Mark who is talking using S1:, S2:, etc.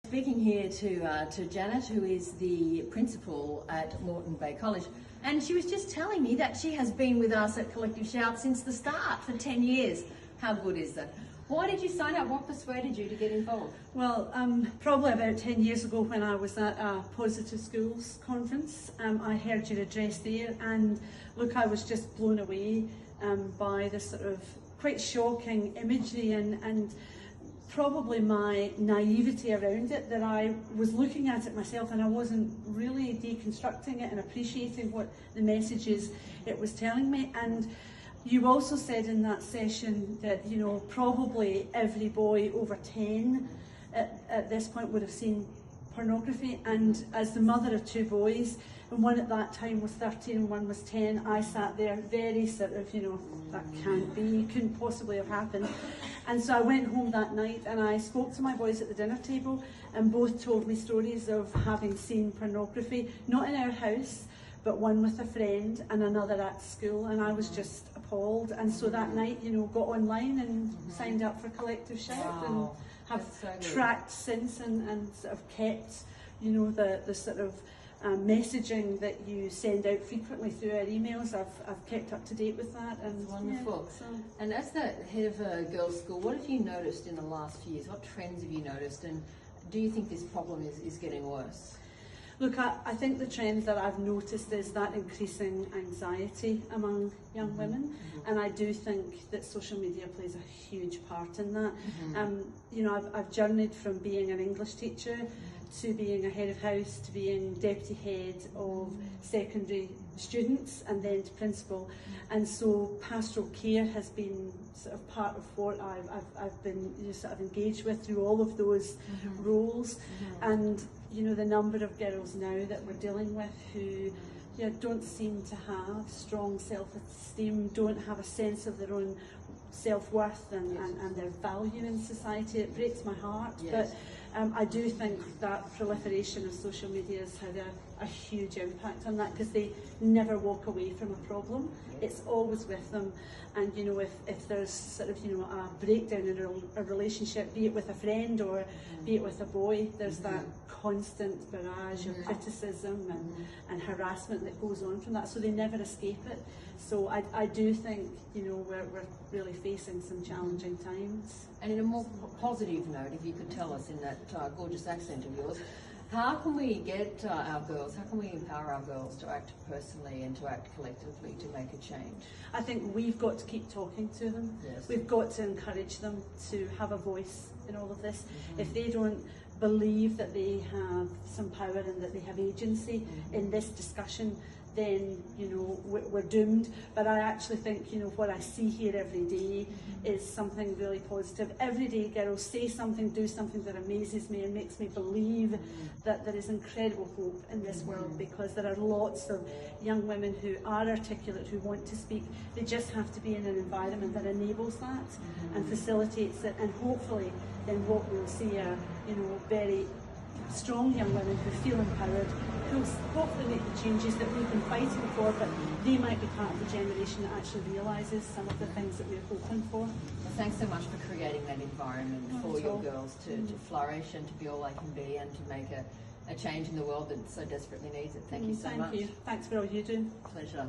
S1: Speaking here to Janet, who is the principal at Moreton Bay College, and she was just telling me that she has been with us at Collective Shout since the start for 10 years. How good is that? Why did you sign up? What persuaded you to get involved?
S2: Well, probably about 10 years ago when I was at a Positive Schools conference, I heard your address there, and look, I was just blown away by this sort of quite shocking imagery and probably my naivety around it, that I was looking at it myself and I wasn't really deconstructing it and appreciating what the messages it was telling me. And you also said in that session that, you know, probably every boy over 10 at this point would have seen pornography, and as the mother of two boys, and one at that time was 13 and one was 10, I sat there very sort of, you know, that can't be, couldn't possibly have happened. And so I went home that night and I spoke to my boys at the dinner table, and both told me stories of having seen pornography, not in our house, but one with a friend and another at school, and I was just appalled. And so that night, you know, got online and signed up for Collective Shout, and have tracked since and sort of kept, you know, the sort of messaging that you send out frequently through our emails. I've kept up to date with that. And
S1: that's wonderful.
S2: Yeah, so.
S1: And as the head of a girls' school, what have you noticed in the last few years? What trends have you noticed, and do you think this problem is getting worse?
S2: Look, I think the trend that I've noticed is that increasing anxiety among young women, and I do think that social media plays a huge part in that. You know, I've journeyed from being an English teacher to being a head of house, to being deputy head of secondary students, and then to principal. And so pastoral care has been sort of part of what I've been, you know, sort of engaged with through all of those roles. And you know, the number of girls now that we're dealing with who don't seem to have strong self-esteem, don't have a sense of their own self-worth and their value in society, it breaks my heart. But I do think that proliferation of social media has had a huge impact on that, because they never walk away from a problem. It's always with them. And you know, if there's sort of, you know, a breakdown in a relationship, be it with a friend or be it with a boy, there's that constant barrage of criticism and harassment that goes on from that, so they never escape it. So I do think, you know, we're really facing some challenging times.
S1: And in a more positive note, if you could tell us in that gorgeous accent of yours, how can we get our girls, how can we empower our girls to act personally and to act collectively to make a change?
S2: I think we've got to keep talking to them. We've got to encourage them to have a voice in all of this. If they don't believe that they have some power and that they have agency in this discussion, then, you know, we're doomed. But I actually think, you know, what I see here every day is something really positive. Every day girls say something, do something that amazes me and makes me believe that there is incredible hope in this world, because there are lots of young women who are articulate, who want to speak. They just have to be in an environment that enables that and facilitates it, and hopefully then what we'll see are, you know, very strong young women who feel empowered, who hopefully make the changes that we've been fighting for, but they might be part of the generation that actually realises some of the things that we're hoping for.
S1: Well, thanks so much for creating that environment for your girls to flourish and to be all they can be, and to make a change in the world that so desperately needs it. Thank you so much.
S2: Thank you. Thanks for all you do.
S1: Pleasure.